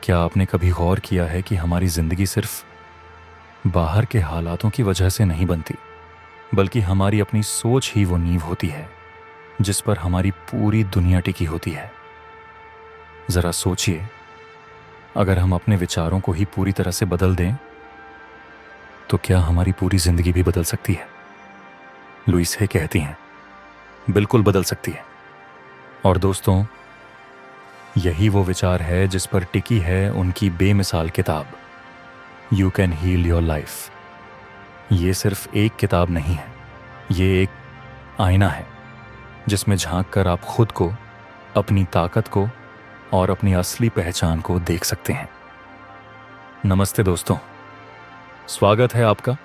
क्या आपने कभी गौर किया है कि हमारी जिंदगी सिर्फ बाहर के हालातों की वजह से नहीं बनती, बल्कि हमारी अपनी सोच ही वो नींव होती है जिस पर हमारी पूरी दुनिया टिकी होती है। जरा सोचिए, अगर हम अपने विचारों को ही पूरी तरह से बदल दें तो क्या हमारी पूरी जिंदगी भी बदल सकती है? लुइस हे कहती हैं, बिल्कुल बदल सकती है। और दोस्तों, यही वो विचार है जिस पर टिकी है उनकी बेमिसाल किताब you can heal your life. ये सिर्फ एक किताब नहीं है, ये एक आईना है जिसमें झांक कर आप खुद को, अपनी ताकत को और अपनी असली पहचान को देख सकते हैं। नमस्ते दोस्तों, स्वागत है आपका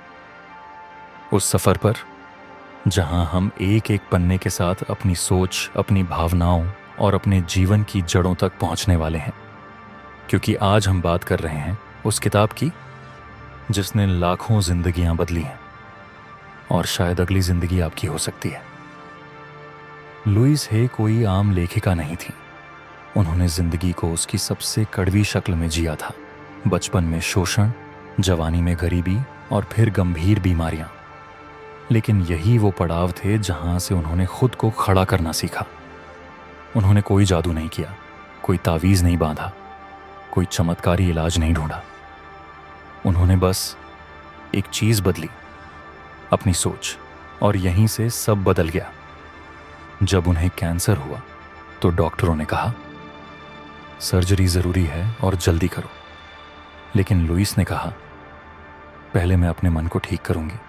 उस सफर पर जहां हम एक एक पन्ने के साथ अपनी सोच, अपनी भावनाओं और अपने जीवन की जड़ों तक पहुंचने वाले हैं। क्योंकि आज हम बात कर रहे हैं उस किताब की जिसने लाखों जिंदगियां बदली हैं और शायद अगली जिंदगी आपकी हो सकती है। लुइस हे कोई आम लेखिका नहीं थी। उन्होंने जिंदगी को उसकी सबसे कड़वी शक्ल में जिया था। बचपन में शोषण, जवानी में गरीबी और फिर गंभीर बीमारियां। लेकिन यही वो पड़ाव थे जहां से उन्होंने खुद को खड़ा करना सीखा। उन्होंने कोई जादू नहीं किया, कोई तावीज़ नहीं बांधा, कोई चमत्कारी इलाज नहीं ढूंढा। उन्होंने बस एक चीज़ बदली, अपनी सोच, और यहीं से सब बदल गया। जब उन्हें कैंसर हुआ तो डॉक्टरों ने कहा सर्जरी ज़रूरी है और जल्दी करो। लेकिन लुइस ने कहा पहले मैं अपने मन को ठीक करूंगी।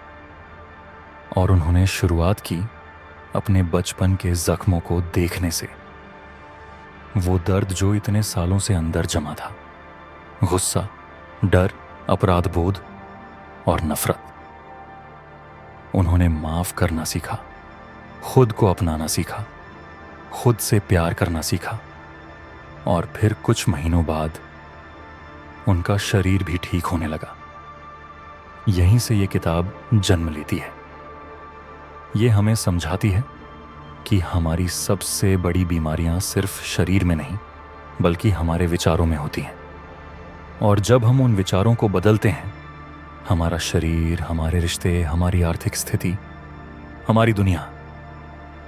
और उन्होंने शुरुआत की अपने बचपन के जख्मों को देखने से। वो दर्द जो इतने सालों से अंदर जमा था, गुस्सा, डर, अपराध बोध और नफरत। उन्होंने माफ करना सीखा, खुद को अपनाना सीखा, खुद से प्यार करना सीखा। और फिर कुछ महीनों बाद उनका शरीर भी ठीक होने लगा। यहीं से ये किताब जन्म लेती है। ये हमें समझाती है कि हमारी सबसे बड़ी बीमारियां सिर्फ शरीर में नहीं, बल्कि हमारे विचारों में होती हैं। और जब हम उन विचारों को बदलते हैं, हमारा शरीर, हमारे रिश्ते, हमारी आर्थिक स्थिति, हमारी दुनिया,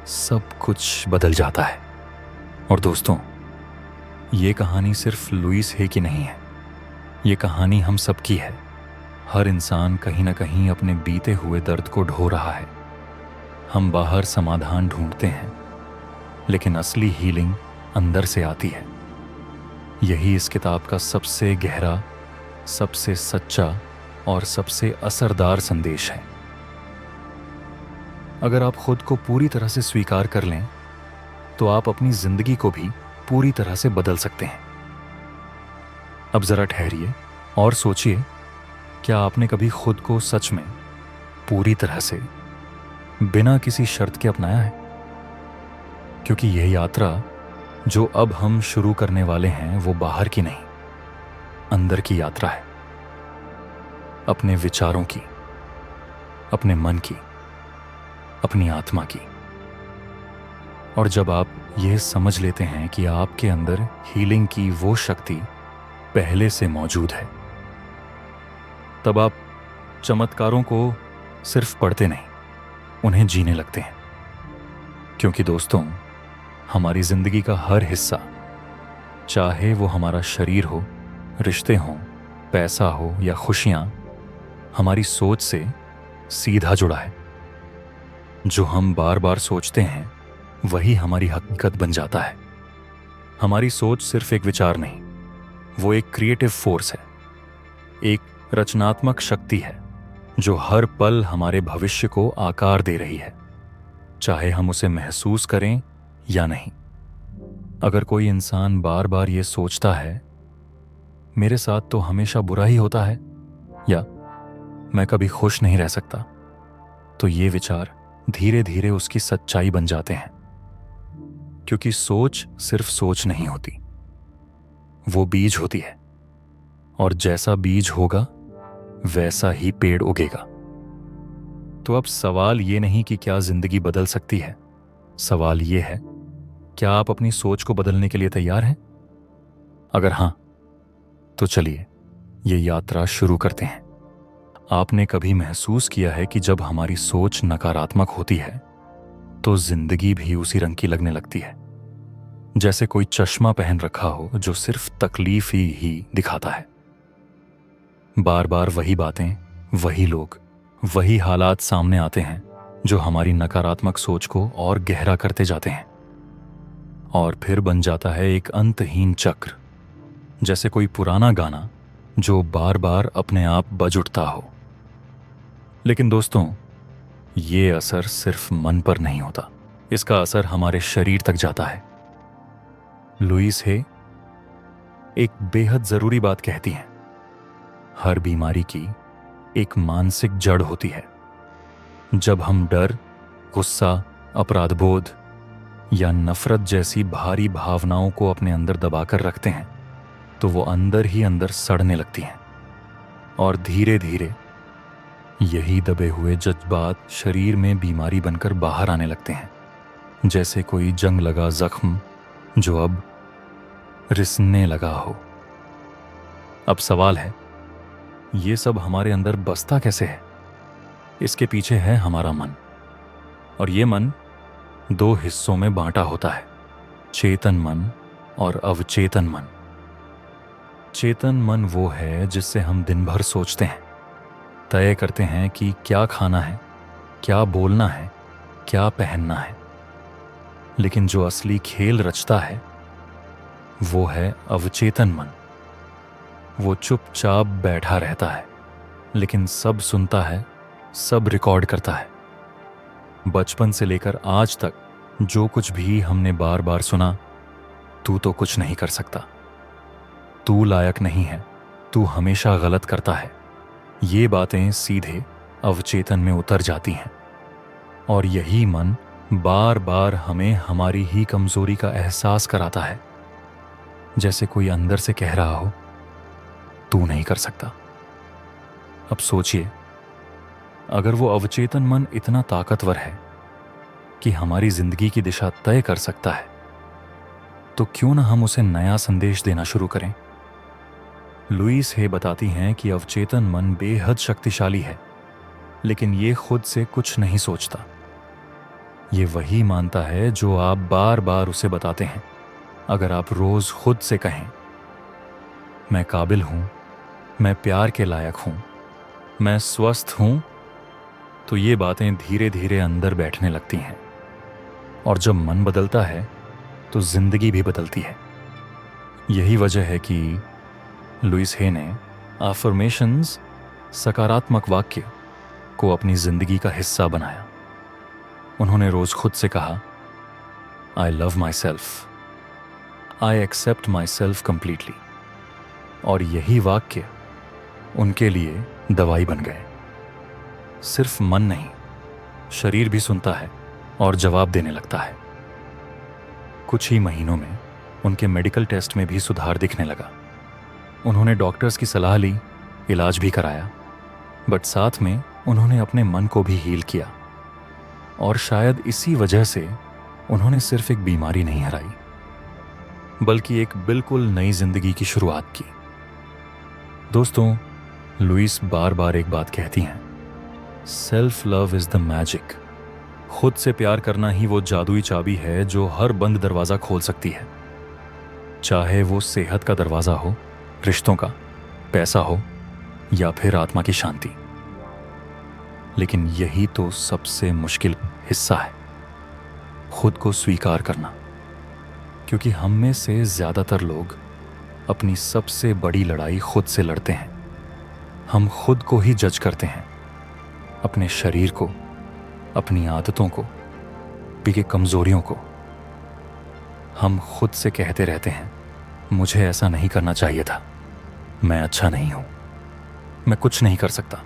सब कुछ बदल जाता है। और दोस्तों, ये कहानी सिर्फ लुइस हे की नहीं है, ये कहानी हम सबकी है। हर इंसान कहीं ना कहीं अपने बीते हुए दर्द को ढो रहा है। हम बाहर समाधान ढूंढते हैं, लेकिन असली हीलिंग अंदर से आती है। यही इस किताब का सबसे गहरा, सबसे सच्चा और सबसे असरदार संदेश है। अगर आप खुद को पूरी तरह से स्वीकार कर लें तो आप अपनी जिंदगी को भी पूरी तरह से बदल सकते हैं। अब जरा ठहरिए और सोचिए, क्या आपने कभी खुद को सच में पूरी तरह से बिना किसी शर्त के अपनाया है? क्योंकि यह यात्रा जो अब हम शुरू करने वाले हैं वो बाहर की नहीं, अंदर की यात्रा है। अपने विचारों की, अपने मन की, अपनी आत्मा की। और जब आप यह समझ लेते हैं कि आपके अंदर हीलिंग की वो शक्ति पहले से मौजूद है, तब आप चमत्कारों को सिर्फ पढ़ते नहीं, उन्हें जीने लगते हैं। क्योंकि दोस्तों, हमारी जिंदगी का हर हिस्सा, चाहे वो हमारा शरीर हो, रिश्ते हों, पैसा हो या खुशियां, हमारी सोच से सीधा जुड़ा है। जो हम बार बार सोचते हैं वही हमारी हकीकत बन जाता है। हमारी सोच सिर्फ एक विचार नहीं, वो एक क्रिएटिव फोर्स है, एक रचनात्मक शक्ति है जो हर पल हमारे भविष्य को आकार दे रही है, चाहे हम उसे महसूस करें या नहीं। अगर कोई इंसान बार बार ये सोचता है मेरे साथ तो हमेशा बुरा ही होता है, या मैं कभी खुश नहीं रह सकता, तो ये विचार धीरे धीरे उसकी सच्चाई बन जाते हैं। क्योंकि सोच सिर्फ सोच नहीं होती, वो बीज होती है। और जैसा बीज होगा वैसा ही पेड़ उगेगा। तो अब सवाल ये नहीं कि क्या जिंदगी बदल सकती है, सवाल ये है क्या आप अपनी सोच को बदलने के लिए तैयार हैं? अगर हां, तो चलिए ये यात्रा शुरू करते हैं। आपने कभी महसूस किया है कि जब हमारी सोच नकारात्मक होती है तो जिंदगी भी उसी रंग की लगने लगती है, जैसे कोई चश्मा पहन रखा हो जो सिर्फ तकलीफ ही दिखाता है। बार बार वही बातें, वही लोग, वही हालात सामने आते हैं जो हमारी नकारात्मक सोच को और गहरा करते जाते हैं, और फिर बन जाता है एक अंतहीन चक्र, जैसे कोई पुराना गाना जो बार बार अपने आप बज उठता हो। लेकिन दोस्तों, ये असर सिर्फ मन पर नहीं होता, इसका असर हमारे शरीर तक जाता है। लुईस हे एक बेहद जरूरी बात कहती हैं, हर बीमारी की एक मानसिक जड़ होती है। जब हम डर, गुस्सा, अपराधबोध या नफरत जैसी भारी भावनाओं को अपने अंदर दबाकर रखते हैं तो वो अंदर ही अंदर सड़ने लगती हैं, और धीरे धीरे यही दबे हुए जज्बात शरीर में बीमारी बनकर बाहर आने लगते हैं, जैसे कोई जंग लगा जख्म जो अब रिसने लगा हो। अब सवाल है, ये सब हमारे अंदर बसता कैसे है? इसके पीछे है हमारा मन, और ये मन दो हिस्सों में बांटा होता है, चेतन मन और अवचेतन मन। चेतन मन वो है जिससे हम दिन भर सोचते हैं, तय करते हैं कि क्या खाना है, क्या बोलना है, क्या पहनना है। लेकिन जो असली खेल रचता है वो है अवचेतन मन। वो चुपचाप बैठा रहता है, लेकिन सब सुनता है, सब रिकॉर्ड करता है। बचपन से लेकर आज तक जो कुछ भी हमने बार बार सुना, तू तो कुछ नहीं कर सकता, तू लायक नहीं है, तू हमेशा गलत करता है, ये बातें सीधे अवचेतन में उतर जाती हैं, और यही मन बार बार हमें हमारी ही कमजोरी का एहसास कराता है, जैसे कोई अंदर से कह रहा हो, तू नहीं कर सकता। अब सोचिए, अगर वो अवचेतन मन इतना ताकतवर है कि हमारी जिंदगी की दिशा तय कर सकता है, तो क्यों ना हम उसे नया संदेश देना शुरू करें। लुईस हे बताती हैं कि अवचेतन मन बेहद शक्तिशाली है, लेकिन ये खुद से कुछ नहीं सोचता। ये वही मानता है जो आप बार बार उसे बताते हैं। अगर आप रोज खुद से कहें, मैं काबिल हूं, मैं प्यार के लायक हूं, मैं स्वस्थ हूं, तो ये बातें धीरे धीरे अंदर बैठने लगती हैं, और जब मन बदलता है तो जिंदगी भी बदलती है। यही वजह है कि लुईस हे ने अफर्मेशंस, सकारात्मक वाक्य, को अपनी जिंदगी का हिस्सा बनाया। उन्होंने रोज खुद से कहा, I love my self, I accept my self completely, और यही वाक्य उनके लिए दवाई बन गए। सिर्फ मन नहीं, शरीर भी सुनता है और जवाब देने लगता है। कुछ ही महीनों में उनके मेडिकल टेस्ट में भी सुधार दिखने लगा। उन्होंने डॉक्टर्स की सलाह ली, इलाज भी कराया, बट साथ में उन्होंने अपने मन को भी हील किया, और शायद इसी वजह से उन्होंने सिर्फ एक बीमारी नहीं हराई, बल्कि एक बिल्कुल नई जिंदगी की शुरुआत की। दोस्तों, लुईस बार बार एक बात कहती हैं, self love is the magic. खुद से प्यार करना ही वो जादुई चाबी है जो हर बंद दरवाजा खोल सकती है, चाहे वो सेहत का दरवाजा हो, रिश्तों का, पैसा हो, या फिर आत्मा की शांति। लेकिन यही तो सबसे मुश्किल हिस्सा है, खुद को स्वीकार करना, क्योंकि हम में से ज्यादातर लोग अपनी सबसे बड़ी लड़ाई खुद से लड़ते हैं। हम खुद को ही जज करते हैं, अपने शरीर को, अपनी आदतों को, अपनी कमजोरियों को। हम खुद से कहते रहते हैं, मुझे ऐसा नहीं करना चाहिए था, मैं अच्छा नहीं हूं, मैं कुछ नहीं कर सकता।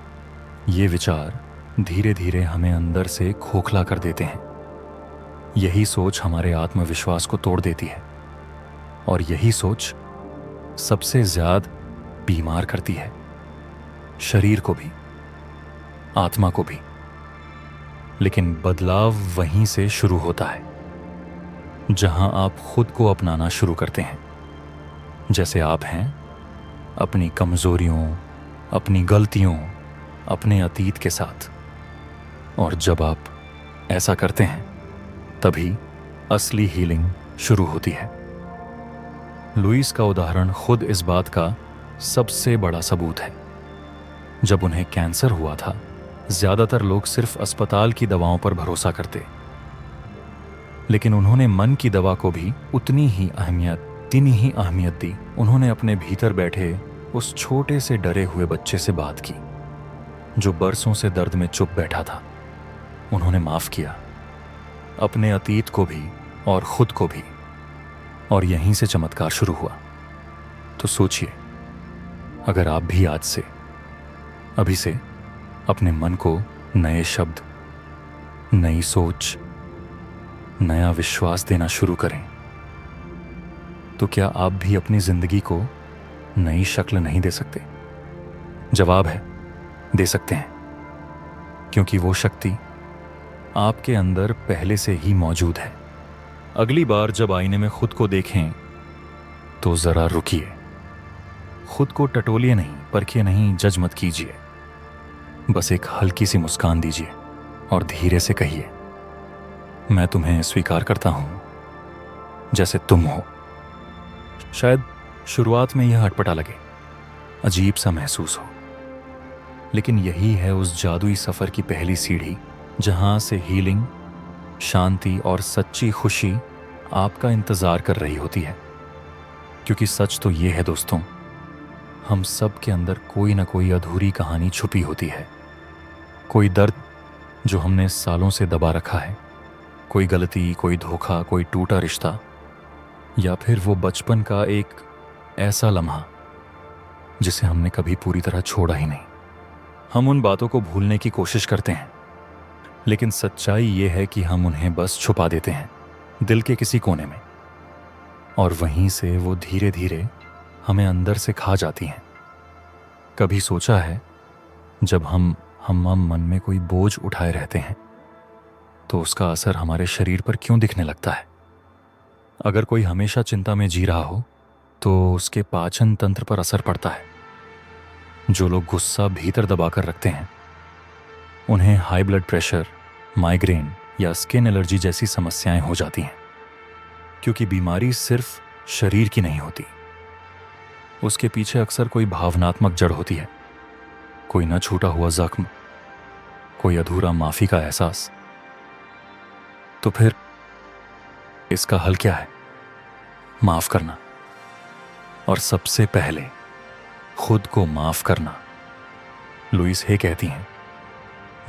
ये विचार धीरे धीरे हमें अंदर से खोखला कर देते हैं। यही सोच हमारे आत्मविश्वास को तोड़ देती है, और यही सोच सबसे ज्यादा बीमार करती है, शरीर को भी, आत्मा को भी। लेकिन बदलाव वहीं से शुरू होता है, जहां आप खुद को अपनाना शुरू करते हैं, जैसे आप हैं, अपनी कमजोरियों, अपनी गलतियों, अपने अतीत के साथ। और जब आप ऐसा करते हैं तभी असली हीलिंग शुरू होती है। लुइस का उदाहरण खुद इस बात का सबसे बड़ा सबूत है। जब उन्हें कैंसर हुआ था, ज्यादातर लोग सिर्फ अस्पताल की दवाओं पर भरोसा करते, लेकिन उन्होंने मन की दवा को भी उतनी ही अहमियत दी। उन्होंने अपने भीतर बैठे उस छोटे से डरे हुए बच्चे से बात की जो बरसों से दर्द में चुप बैठा था। उन्होंने माफ किया, अपने अतीत को भी और खुद को भी, और यहीं से चमत्कार शुरू हुआ। तो सोचिए, अगर आप भी आज से, अभी से अपने मन को नए शब्द, नई सोच, नया विश्वास देना शुरू करें, तो क्या आप भी अपनी जिंदगी को नई शक्ल नहीं दे सकते? जवाब है, दे सकते हैं, क्योंकि वो शक्ति आपके अंदर पहले से ही मौजूद है। अगली बार जब आईने में खुद को देखें तो जरा रुकिए। खुद को टटोलिए नहीं, परखिए नहीं, जज मत कीजिए। बस एक हल्की सी मुस्कान दीजिए और धीरे से कहिए, मैं तुम्हें स्वीकार करता हूं जैसे तुम हो। शायद शुरुआत में यह अटपटा लगे, अजीब सा महसूस हो, लेकिन यही है उस जादुई सफर की पहली सीढ़ी जहां से हीलिंग, शांति और सच्ची खुशी आपका इंतजार कर रही होती है। क्योंकि सच तो ये है दोस्तों, हम सब के अंदर कोई ना कोई अधूरी कहानी छुपी होती है। कोई दर्द जो हमने सालों से दबा रखा है, कोई गलती, कोई धोखा, कोई टूटा रिश्ता, या फिर वो बचपन का एक ऐसा लम्हा जिसे हमने कभी पूरी तरह छोड़ा ही नहीं। हम उन बातों को भूलने की कोशिश करते हैं, लेकिन सच्चाई ये है कि हम उन्हें बस छुपा देते हैं दिल के किसी कोने में, और वहीं से वो धीरे धीरे हमें अंदर से खा जाती हैं। कभी सोचा है, जब हम मन में कोई बोझ उठाए रहते हैं तो उसका असर हमारे शरीर पर क्यों दिखने लगता है? अगर कोई हमेशा चिंता में जी रहा हो तो उसके पाचन तंत्र पर असर पड़ता है। जो लोग गुस्सा भीतर दबाकर रखते हैं उन्हें हाई ब्लड प्रेशर, माइग्रेन या स्किन एलर्जी जैसी समस्याएं हो जाती हैं, क्योंकि बीमारी सिर्फ शरीर की नहीं होती, उसके पीछे अक्सर कोई भावनात्मक जड़ होती है। कोई न छूटा हुआ जख्म, कोई अधूरा माफी का एहसास। तो फिर इसका हल क्या है? माफ करना, और सबसे पहले खुद को माफ करना। लुइस हे कहती हैं,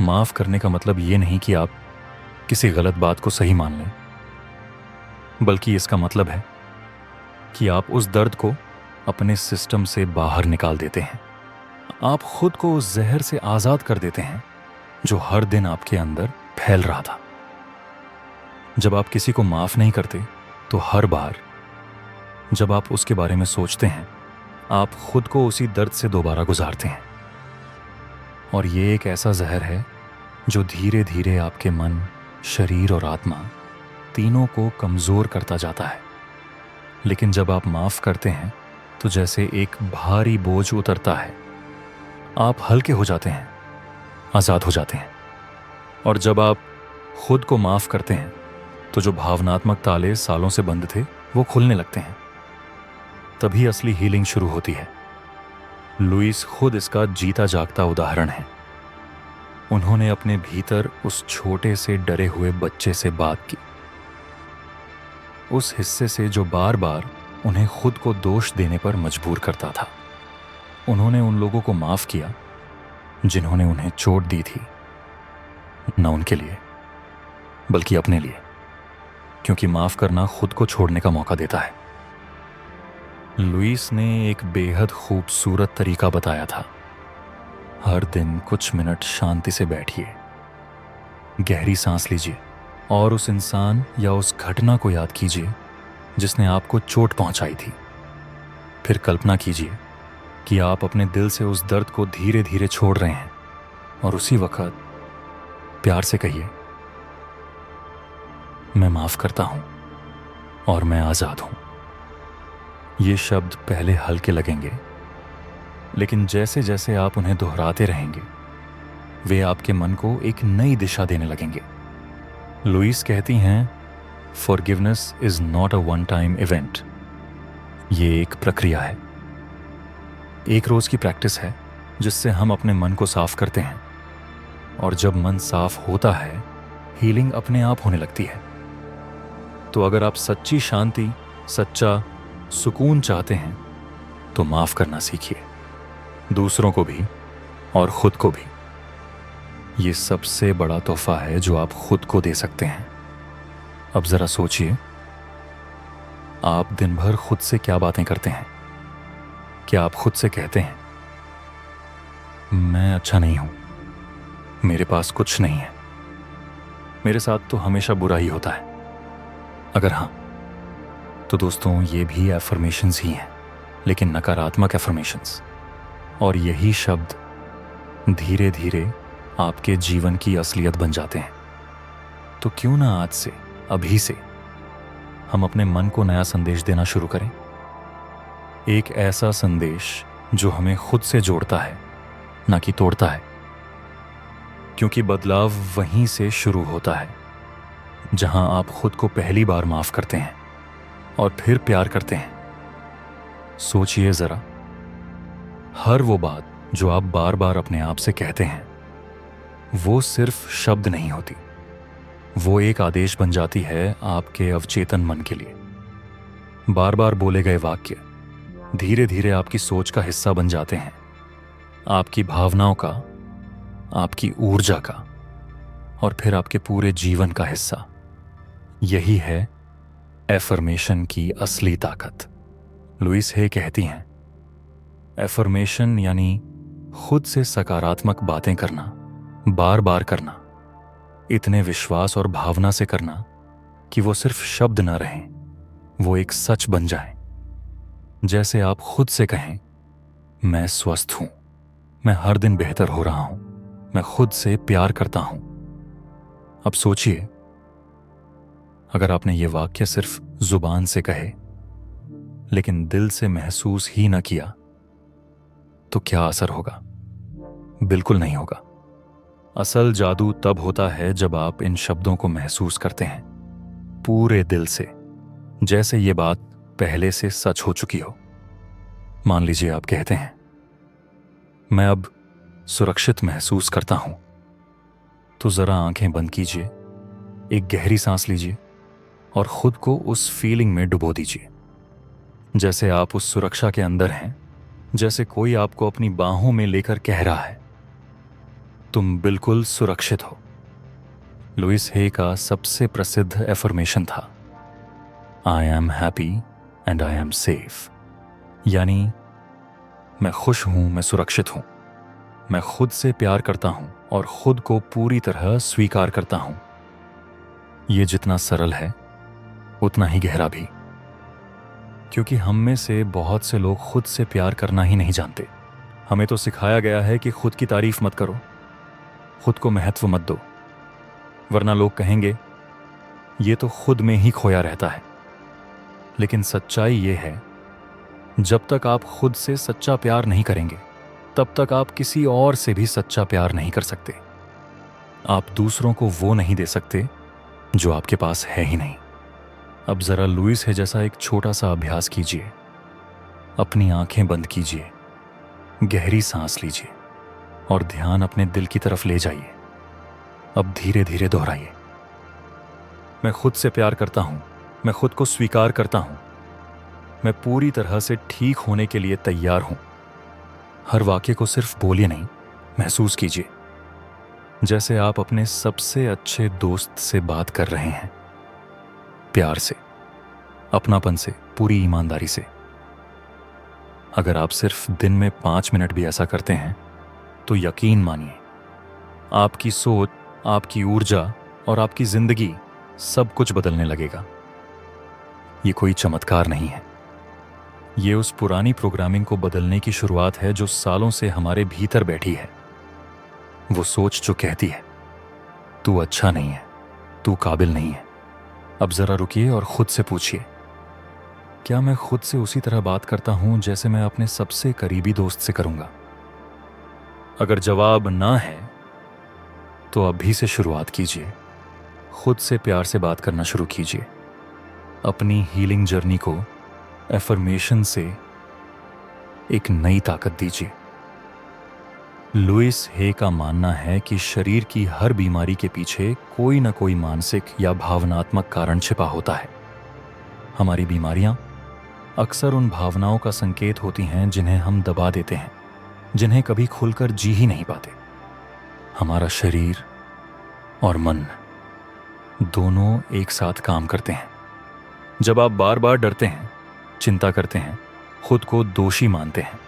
माफ करने का मतलब ये नहीं कि आप किसी गलत बात को सही मान लें, बल्कि इसका मतलब है कि आप उस दर्द को अपने सिस्टम से बाहर निकाल देते हैं। आप खुद को उस जहर से आजाद कर देते हैं जो हर दिन आपके अंदर फैल रहा था। जब आप किसी को माफ नहीं करते तो हर बार जब आप उसके बारे में सोचते हैं, आप खुद को उसी दर्द से दोबारा गुजारते हैं। और ये एक ऐसा जहर है जो धीरे धीरे आपके मन, शरीर और आत्मा तीनों को कमजोर करता जाता है। लेकिन जब आप माफ करते हैं तो जैसे एक भारी बोझ उतरता है, आप हल्के हो जाते हैं, आजाद हो जाते हैं। और जब आप खुद को माफ करते हैं तो जो भावनात्मक ताले सालों से बंद थे वो खुलने लगते हैं। तभी असली हीलिंग शुरू होती है। लुइस खुद इसका जीता जागता उदाहरण है। उन्होंने अपने भीतर उस छोटे से डरे हुए बच्चे से बात की, उस हिस्से से जो बार बार उन्हें खुद को दोष देने पर मजबूर करता था। उन्होंने उन लोगों को माफ किया जिन्होंने उन्हें चोट दी थी, न उनके लिए बल्कि अपने लिए, क्योंकि माफ करना खुद को छोड़ने का मौका देता है। लुइस ने एक बेहद खूबसूरत तरीका बताया था। हर दिन कुछ मिनट शांति से बैठिए, गहरी सांस लीजिए और उस इंसान या उस घटना को याद कीजिए जिसने आपको चोट पहुंचाई थी। फिर कल्पना कीजिए कि आप अपने दिल से उस दर्द को धीरे धीरे छोड़ रहे हैं, और उसी वक्त प्यार से कहिए, मैं माफ करता हूं और मैं आजाद हूं। ये शब्द पहले हल्के लगेंगे, लेकिन जैसे जैसे आप उन्हें दोहराते रहेंगे, वे आपके मन को एक नई दिशा देने लगेंगे। लुईस कहती हैं, forgiveness is not a one time event. ये एक प्रक्रिया है, एक रोज की प्रैक्टिस है जिससे हम अपने मन को साफ करते हैं। और जब मन साफ होता है, हीलिंग अपने आप होने लगती है। तो अगर आप सच्ची शांति, सच्चा सुकून चाहते हैं तो माफ करना सीखिए, दूसरों को भी और खुद को भी। ये सबसे बड़ा तोहफा है जो आप खुद को दे सकते हैं। अब जरा सोचिए, आप दिन भर खुद से क्या बातें करते हैं? क्या आप खुद से कहते हैं, मैं अच्छा नहीं हूं, मेरे पास कुछ नहीं है, मेरे साथ तो हमेशा बुरा ही होता है? अगर हाँ, तो दोस्तों ये भी एफर्मेशंस ही हैं, लेकिन नकारात्मक एफर्मेशंस। और यही शब्द धीरे धीरे आपके जीवन की असलियत बन जाते हैं। तो क्यों ना आज से, अभी से, हम अपने मन को नया संदेश देना शुरू करें। एक ऐसा संदेश जो हमें खुद से जोड़ता है, ना कि तोड़ता है। क्योंकि बदलाव वहीं से शुरू होता है जहां आप खुद को पहली बार माफ करते हैं और फिर प्यार करते हैं। सोचिए जरा, हर वो बात जो आप बार बार अपने आप से कहते हैं, वो सिर्फ शब्द नहीं होती, वो एक आदेश बन जाती है आपके अवचेतन मन के लिए। बार बार बोले गए वाक्य धीरे धीरे आपकी सोच का हिस्सा बन जाते हैं, आपकी भावनाओं का, आपकी ऊर्जा का, और फिर आपके पूरे जीवन का हिस्सा। यही है एफर्मेशन की असली ताकत। लुईस हे कहती हैं, एफर्मेशन यानी खुद से सकारात्मक बातें करना, बार बार करना, इतने विश्वास और भावना से करना कि वो सिर्फ शब्द न रहें, वो एक सच बन जाएं। जैसे आप खुद से कहें, मैं स्वस्थ हूं, मैं हर दिन बेहतर हो रहा हूं, मैं खुद से प्यार करता हूं। अब सोचिए, अगर आपने ये वाक्य सिर्फ जुबान से कहे लेकिन दिल से महसूस ही न किया, तो क्या असर होगा? बिल्कुल नहीं होगा। असल जादू तब होता है जब आप इन शब्दों को महसूस करते हैं पूरे दिल से, जैसे ये बात पहले से सच हो चुकी हो। मान लीजिए आप कहते हैं, मैं अब सुरक्षित महसूस करता हूं। तो जरा आंखें बंद कीजिए, एक गहरी सांस लीजिए और खुद को उस फीलिंग में डुबो दीजिए, जैसे आप उस सुरक्षा के अंदर हैं, जैसे कोई आपको अपनी बाहों में लेकर कह रहा है, तुम बिल्कुल सुरक्षित हो। लुईस हे का सबसे प्रसिद्ध एफर्मेशन था, I am happy and I am safe. यानी मैं खुश हूं, मैं सुरक्षित हूं, मैं खुद से प्यार करता हूं और खुद को पूरी तरह स्वीकार करता हूं। यह जितना सरल है उतना ही गहरा भी, क्योंकि हम में से बहुत से लोग खुद से प्यार करना ही नहीं जानते। हमें तो सिखाया गया है कि खुद की तारीफ मत करो, खुद को महत्व मत दो, वरना लोग कहेंगे ये तो खुद में ही खोया रहता है। लेकिन सच्चाई ये है, जब तक आप खुद से सच्चा प्यार नहीं करेंगे, तब तक आप किसी और से भी सच्चा प्यार नहीं कर सकते। आप दूसरों को वो नहीं दे सकते जो आपके पास है ही नहीं। अब जरा लुईस है जैसा एक छोटा सा अभ्यास कीजिए। अपनी आंखें बंद कीजिए, गहरी सांस लीजिए और ध्यान अपने दिल की तरफ ले जाइए। अब धीरे धीरे दोहराइए, मैं खुद से प्यार करता हूं, मैं खुद को स्वीकार करता हूं, मैं पूरी तरह से ठीक होने के लिए तैयार हूं। हर वाक्य को सिर्फ बोलिए नहीं, महसूस कीजिए, जैसे आप अपने सबसे अच्छे दोस्त से बात कर रहे हैं, प्यार से, अपनापन से, पूरी ईमानदारी से। अगर आप सिर्फ दिन में 5 मिनट भी ऐसा करते हैं, तो यकीन मानिए, आपकी सोच, आपकी ऊर्जा और आपकी जिंदगी सब कुछ बदलने लगेगा। ये कोई चमत्कार नहीं है, ये उस पुरानी प्रोग्रामिंग को बदलने की शुरुआत है जो सालों से हमारे भीतर बैठी है। वो सोच जो कहती है, तू अच्छा नहीं है, तू काबिल नहीं है। अब जरा रुकिए और खुद से पूछिए, क्या मैं खुद से उसी तरह बात करता हूं जैसे मैं अपने सबसे करीबी दोस्त से करूंगा? अगर जवाब ना है तो अभी से शुरुआत कीजिए। खुद से प्यार से बात करना शुरू कीजिए। अपनी हीलिंग जर्नी को एफर्मेशन से एक नई ताकत दीजिए। लुइस हे का मानना है कि शरीर की हर बीमारी के पीछे कोई ना कोई मानसिक या भावनात्मक कारण छिपा होता है। हमारी बीमारियां अक्सर उन भावनाओं का संकेत होती हैं जिन्हें हम दबा देते हैं, जिन्हें कभी खुलकर जी ही नहीं पाते। हमारा शरीर और मन दोनों एक साथ काम करते हैं। जब आप बार बार डरते हैं, चिंता करते हैं, खुद को दोषी मानते हैं,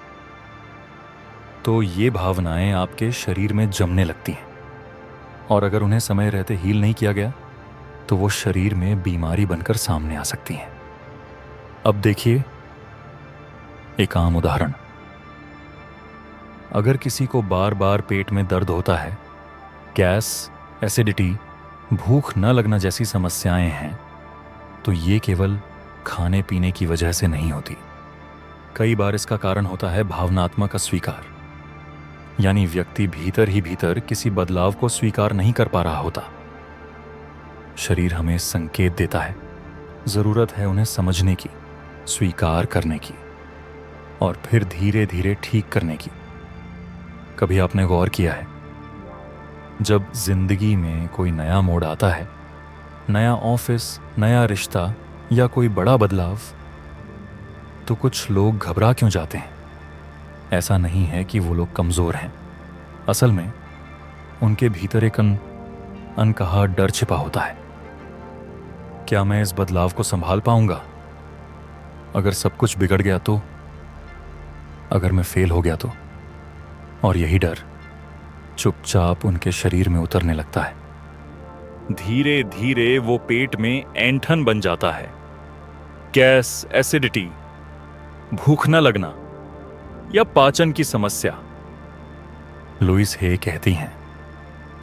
तो ये भावनाएं आपके शरीर में जमने लगती हैं, और अगर उन्हें समय रहते हील नहीं किया गया तो वो शरीर में बीमारी बनकर सामने आ सकती हैं। अब देखिए एक आम उदाहरण। अगर किसी को बार बार पेट में दर्द होता है, गैस, एसिडिटी, भूख न लगना जैसी समस्याएं हैं, तो ये केवल खाने पीने की वजह से नहीं होती। कई बार इसका कारण होता है भावनात्मक अस्वीकार, यानी व्यक्ति भीतर ही भीतर किसी बदलाव को स्वीकार नहीं कर पा रहा होता। शरीर हमें संकेत देता है, जरूरत है उन्हें समझने की, स्वीकार करने की और फिर धीरे धीरे ठीक करने की। कभी आपने गौर किया है, जब जिंदगी में कोई नया मोड़ आता है, नया ऑफिस, नया रिश्ता या कोई बड़ा बदलाव, तो कुछ लोग घबरा क्यों जाते हैं? ऐसा नहीं है कि वो लोग कमजोर हैं। असल में उनके भीतर एक अनकहा डर छिपा होता है। क्या मैं इस बदलाव को संभाल पाऊंगा? अगर सब कुछ बिगड़ गया तो? अगर मैं फेल हो गया तो? और यही डर चुपचाप उनके शरीर में उतरने लगता है। धीरे धीरे वो पेट में ऐंठन बन जाता है। गैस, एसिडिटी, भूख न लगना या पाचन की समस्या। लुइस हे कहती हैं,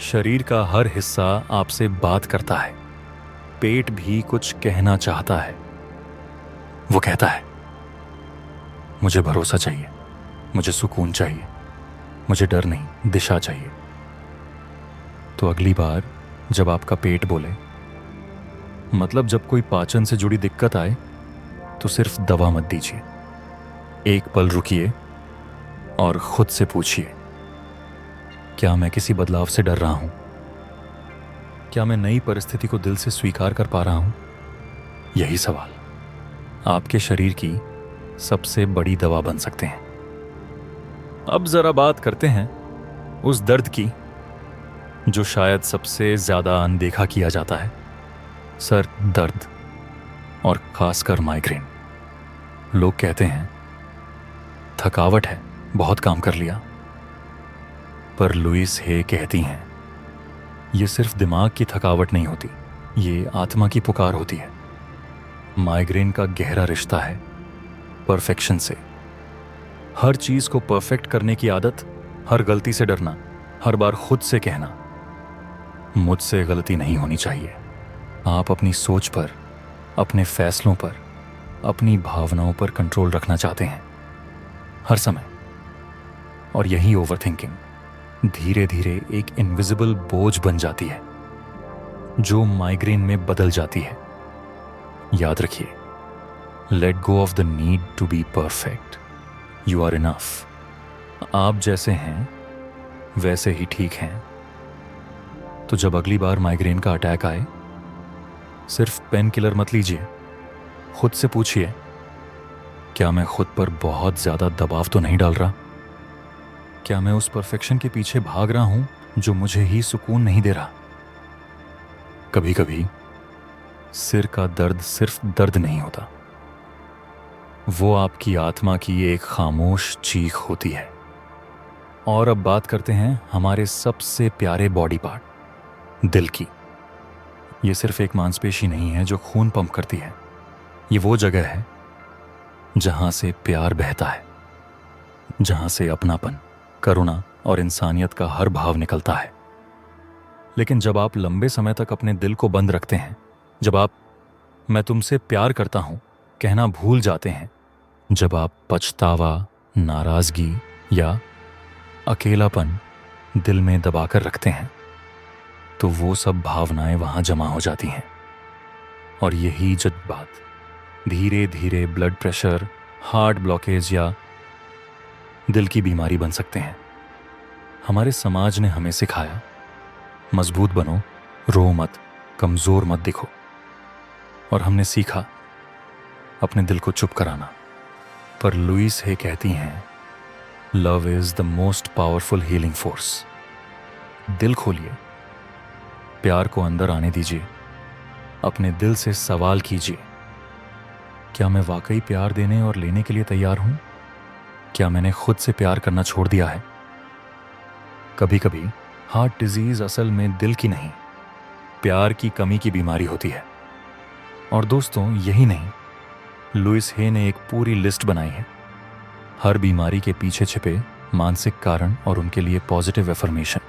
शरीर का हर हिस्सा आपसे बात करता है। पेट भी कुछ कहना चाहता है। वो कहता है, मुझे भरोसा चाहिए, मुझे सुकून चाहिए, मुझे डर नहीं, दिशा चाहिए। तो अगली बार जब आपका पेट बोले, मतलब जब कोई पाचन से जुड़ी दिक्कत आए, तो सिर्फ दवा मत दीजिए। एक पल रुकिए और खुद से पूछिए, क्या मैं किसी बदलाव से डर रहा हूं? क्या मैं नई परिस्थिति को दिल से स्वीकार कर पा रहा हूं? यही सवाल आपके शरीर की सबसे बड़ी दवा बन सकते हैं। अब जरा बात करते हैं उस दर्द की जो शायद सबसे ज्यादा अनदेखा किया जाता है, सर दर्द और खासकर माइग्रेन। लोग कहते हैं थकावट है, बहुत काम कर लिया। पर लुइस हे कहती हैं, ये सिर्फ दिमाग की थकावट नहीं होती, ये आत्मा की पुकार होती है। माइग्रेन का गहरा रिश्ता है परफेक्शन से। हर चीज को परफेक्ट करने की आदत, हर गलती से डरना, हर बार खुद से कहना, मुझसे गलती नहीं होनी चाहिए। आप अपनी सोच पर, अपने फैसलों पर, अपनी भावनाओं पर कंट्रोल रखना चाहते हैं हर समय, और यही ओवरथिंकिंग धीरे धीरे एक इनविजिबल बोझ बन जाती है जो माइग्रेन में बदल जाती है। याद रखिए, let go of the need to be perfect. You are enough. आप जैसे हैं वैसे ही ठीक हैं। तो जब अगली बार माइग्रेन का अटैक आए, सिर्फ पेन किलर मत लीजिए। खुद से पूछिए, क्या मैं खुद पर बहुत ज्यादा दबाव तो नहीं डाल रहा? क्या मैं उस परफेक्शन के पीछे भाग रहा हूं जो मुझे ही सुकून नहीं दे रहा? कभी कभी सिर का दर्द सिर्फ दर्द नहीं होता, वो आपकी आत्मा की एक खामोश चीख होती है। और अब बात करते हैं हमारे सबसे प्यारे बॉडी पार्ट, दिल की। ये सिर्फ एक मांसपेशी नहीं है जो खून पंप करती है। ये वो जगह है जहां से प्यार बहता है, जहां से अपनापन, करुणा और इंसानियत का हर भाव निकलता है। लेकिन जब आप लंबे समय तक अपने दिल को बंद रखते हैं, जब आप मैं तुमसे प्यार करता हूं कहना भूल जाते हैं जब आप पछतावा, नाराजगी या अकेलापन दिल में दबाकर रखते हैं, तो वो सब भावनाएं वहां जमा हो जाती हैं और यही जज्बात धीरे धीरे ब्लड प्रेशर, हार्ट ब्लॉकेज या दिल की बीमारी बन सकते हैं। हमारे समाज ने हमें सिखाया, मजबूत बनो, रो मत, कमजोर मत दिखो, और हमने सीखा अपने दिल को चुप कराना। पर लुइस हे कहती हैं, love is the most powerful healing force. दिल खोलिए, प्यार को अंदर आने दीजिए, अपने दिल से सवाल कीजिए, क्या मैं वाकई प्यार देने और लेने के लिए तैयार हूं? क्या मैंने खुद से प्यार करना छोड़ दिया है? कभी कभी हार्ट डिजीज असल में दिल की नहीं, प्यार की कमी की बीमारी होती है। और दोस्तों, यही नहीं, लुइस हे ने एक पूरी लिस्ट बनाई है हर बीमारी के पीछे छिपे मानसिक कारण और उनके लिए पॉजिटिव एफर्मेशन।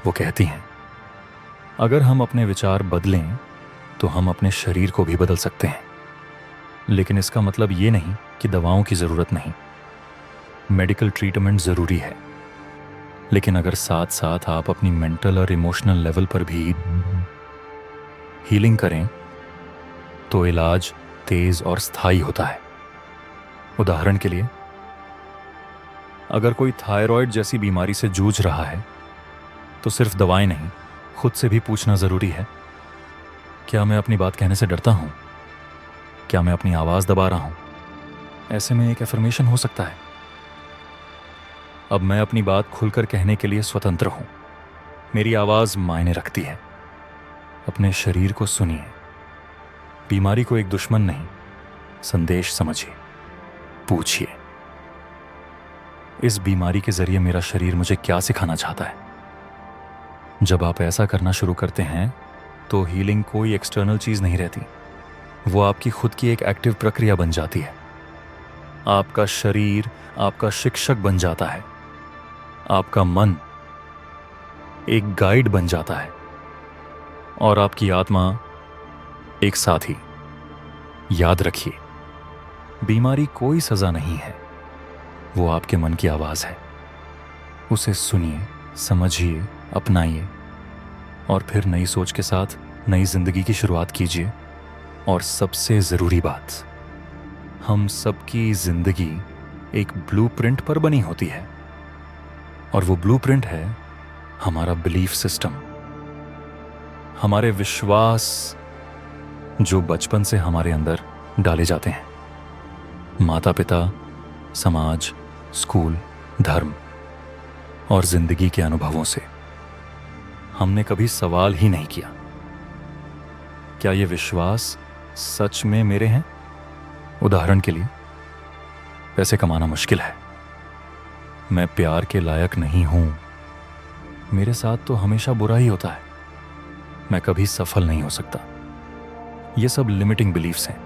वो कहती हैं, अगर हम अपने विचार बदलें तो हम अपने शरीर को भी बदल सकते हैं। लेकिन इसका मतलब ये नहीं कि दवाओं की ज़रूरत नहीं, मेडिकल ट्रीटमेंट ज़रूरी है, लेकिन अगर साथ साथ आप अपनी मेंटल और इमोशनल लेवल पर भी हीलिंग करें तो इलाज तेज और स्थायी होता है। उदाहरण के लिए, अगर कोई थायराइड जैसी बीमारी से जूझ रहा है तो सिर्फ दवाएं नहीं, खुद से भी पूछना ज़रूरी है, क्या मैं अपनी बात कहने से डरता हूं? क्या मैं अपनी आवाज़ दबा रहा हूं? ऐसे में एक एफर्मेशन हो सकता है, अब मैं अपनी बात खुलकर कहने के लिए स्वतंत्र हूं, मेरी आवाज़ मायने रखती है। अपने शरीर को सुनिए, बीमारी को एक दुश्मन नहीं, संदेश समझिए, पूछिए, इस बीमारी के जरिए मेरा शरीर मुझे क्या सिखाना चाहता है? जब आप ऐसा करना शुरू करते हैं तो हीलिंग कोई एक्सटर्नल चीज़ नहीं रहती, वो आपकी खुद की एक एक्टिव प्रक्रिया बन जाती है। आपका शरीर आपका शिक्षक बन जाता है, आपका मन एक गाइड बन जाता है और आपकी आत्मा एक साथी। याद रखिए, बीमारी कोई सजा नहीं है, वो आपके मन की आवाज़ है। उसे सुनिए, समझिए, अपनाइए और फिर नई सोच के साथ नई जिंदगी की शुरुआत कीजिए। और सबसे ज़रूरी बात, हम सबकी जिंदगी एक ब्लूप्रिंट पर बनी होती है और वो ब्लूप्रिंट है हमारा बिलीफ सिस्टम, हमारे विश्वास जो बचपन से हमारे अंदर डाले जाते हैं। माता पिता, समाज, स्कूल, धर्म और जिंदगी के अनुभवों से। हमने कभी सवाल ही नहीं किया, क्या ये विश्वास सच में मेरे हैं? उदाहरण के लिए, पैसे कमाना मुश्किल है, मैं प्यार के लायक नहीं हूं, मेरे साथ तो हमेशा बुरा ही होता है, मैं कभी सफल नहीं हो सकता। ये सब लिमिटिंग बिलीफ्स हैं,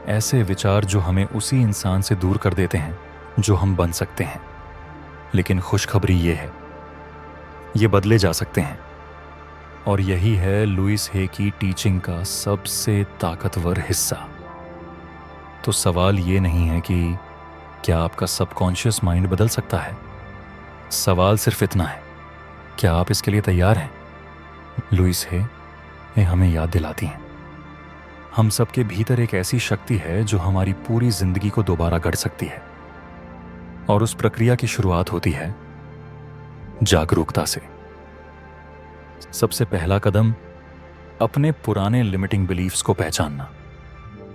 ऐसे विचार जो हमें उसी इंसान से दूर कर देते हैं जो हम बन सकते हैं। लेकिन खुशखबरी ये है, ये बदले जा सकते हैं और यही है लुइस हे की टीचिंग का सबसे ताकतवर हिस्सा। तो सवाल ये नहीं है कि क्या आपका सबकॉन्शियस माइंड बदल सकता है, सवाल सिर्फ इतना है, क्या आप इसके लिए तैयार हैं? लुइस हे हमें याद दिलाती हैं, हम सबके भीतर एक ऐसी शक्ति है जो हमारी पूरी जिंदगी को दोबारा गढ़ सकती है और उस प्रक्रिया की शुरुआत होती है जागरूकता से। सबसे पहला कदम अपने पुराने लिमिटिंग बिलीफ्स को पहचानना।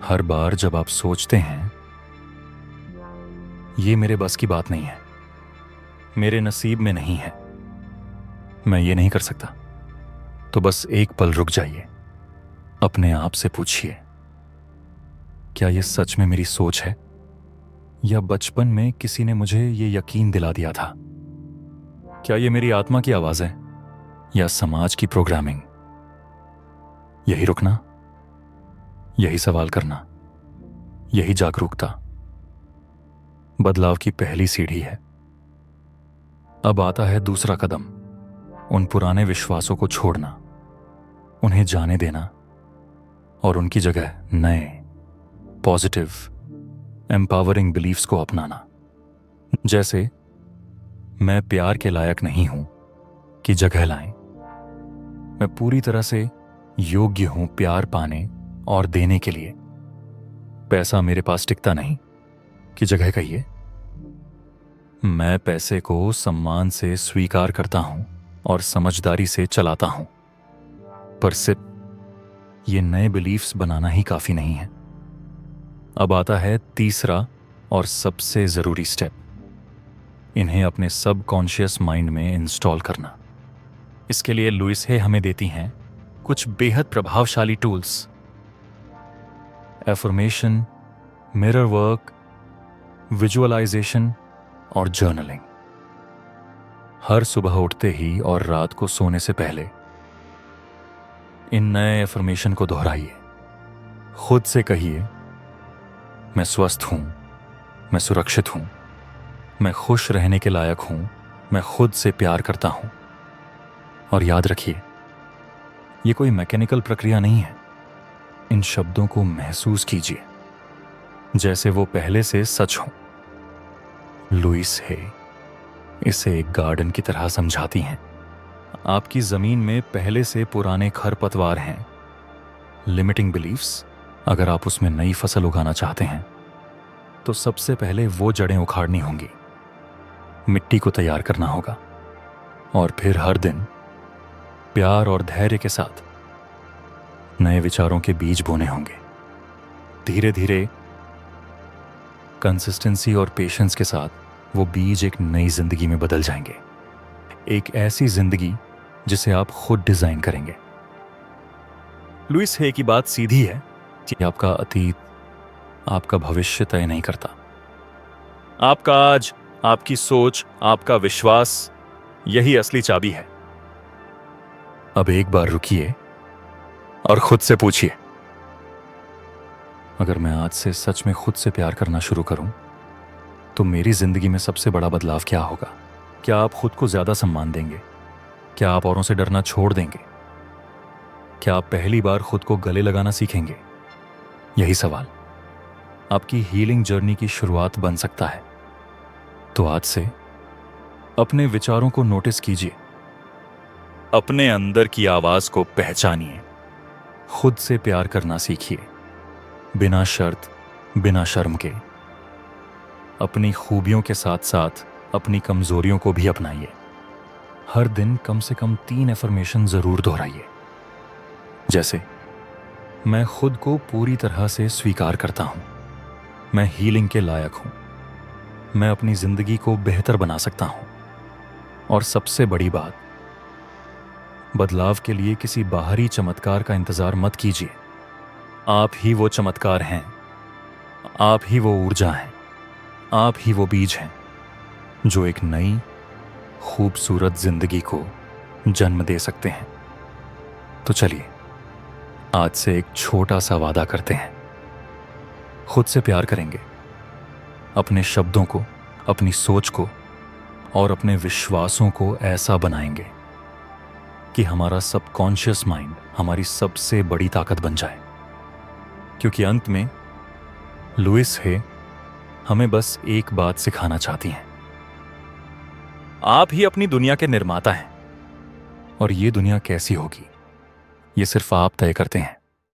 हर बार जब आप सोचते हैं ये मेरे बस की बात नहीं है, मेरे नसीब में नहीं है, मैं ये नहीं कर सकता, तो बस एक पल रुक जाइए, अपने आप से पूछिए, क्या ये सच में मेरी सोच है या बचपन में किसी ने मुझे ये यकीन दिला दिया था? क्या ये मेरी आत्मा की आवाज है या समाज की प्रोग्रामिंग? यही रुकना, यही सवाल करना, यही जागरूकता बदलाव की पहली सीढ़ी है। अब आता है दूसरा कदम, उन पुराने विश्वासों को छोड़ना, उन्हें जाने देना और उनकी जगह नए, पॉजिटिव एम्पावरिंग बिलीफ्स को अपनाना। जैसे, मैं प्यार के लायक नहीं हूं कि जगह लाएं, मैं पूरी तरह से योग्य हूं प्यार पाने और देने के लिए। पैसा मेरे पास टिकता नहीं कि जगह कहिए। मैं पैसे को सम्मान से स्वीकार करता हूं और समझदारी से चलाता हूं। पर सिर्फ ये नए बिलीफ्स बनाना ही काफी नहीं है। अब आता है तीसरा और सबसे जरूरी स्टेप, इन्हें अपने सबकॉन्शियस माइंड में इंस्टॉल करना। इसके लिए लुइस हे हमें देती हैं कुछ बेहद प्रभावशाली tools: affirmation, mirror work, visualisation और जर्नलिंग। हर सुबह उठते ही और रात को सोने से पहले इन नए एफर्मेशन को दोहराइए। खुद से कहिए, मैं स्वस्थ हूं, मैं सुरक्षित हूं, मैं खुश रहने के लायक हूं, मैं खुद से प्यार करता हूं। और याद रखिए, यह कोई मैकेनिकल प्रक्रिया नहीं है। इन शब्दों को महसूस कीजिए जैसे वो पहले से सच हो। लुइस हे इसे एक गार्डन की तरह समझाती हैं। आपकी जमीन में पहले से पुराने खरपतवार हैं, लिमिटिंग बिलीफ्स। अगर आप उसमें नई फसल उगाना चाहते हैं तो सबसे पहले वो जड़ें उखाड़नी होंगी, मिट्टी को तैयार करना होगा और फिर हर दिन प्यार और धैर्य के साथ नए विचारों के बीज बोने होंगे। धीरे धीरे कंसिस्टेंसी और पेशेंस के साथ वो बीज एक नई जिंदगी में बदल जाएंगे, एक ऐसी जिंदगी जिसे आप खुद डिजाइन करेंगे। लुइस हे की बात सीधी है कि आपका अतीत आपका भविष्य तय नहीं करता। आपका आज, आपकी सोच, आपका विश्वास, यही असली चाबी है। अब एक बार रुकिए और खुद से पूछिए, अगर मैं आज से सच में खुद से प्यार करना शुरू करूं तो मेरी जिंदगी में सबसे बड़ा बदलाव क्या होगा? क्या आप खुद को ज्यादा सम्मान देंगे? क्या आप औरों से डरना छोड़ देंगे? क्या आप पहली बार खुद को गले लगाना सीखेंगे? यही सवाल आपकी हीलिंग जर्नी की शुरुआत बन सकता है। तो आज से अपने विचारों को नोटिस कीजिए, अपने अंदर की आवाज को पहचानिए, खुद से प्यार करना सीखिए, बिना शर्त, बिना शर्म के। अपनी खूबियों के साथ साथ अपनी कमजोरियों को भी अपनाइए। हर दिन कम से कम 3 एफर्मेशन जरूर दोहराइए, जैसे, मैं खुद को पूरी तरह से स्वीकार करता हूं, मैं हीलिंग के लायक हूं, मैं अपनी जिंदगी को बेहतर बना सकता हूं। और सबसे बड़ी बात, बदलाव के लिए किसी बाहरी चमत्कार का इंतजार मत कीजिए। आप ही वो चमत्कार हैं, आप ही वो ऊर्जा हैं, आप ही वो बीज हैं जो एक नई खूबसूरत जिंदगी को जन्म दे सकते हैं। तो चलिए आज से एक छोटा सा वादा करते हैं, खुद से प्यार करेंगे, अपने शब्दों को, अपनी सोच को और अपने विश्वासों को ऐसा बनाएंगे कि हमारा सबकॉन्शियस माइंड हमारी सबसे बड़ी ताकत बन जाए। क्योंकि अंत में लुइस हे हमें बस एक बात सिखाना चाहती हैं, आप ही अपनी दुनिया के निर्माता हैं और ये दुनिया कैसी होगी ये सिर्फ आप तय करते हैं।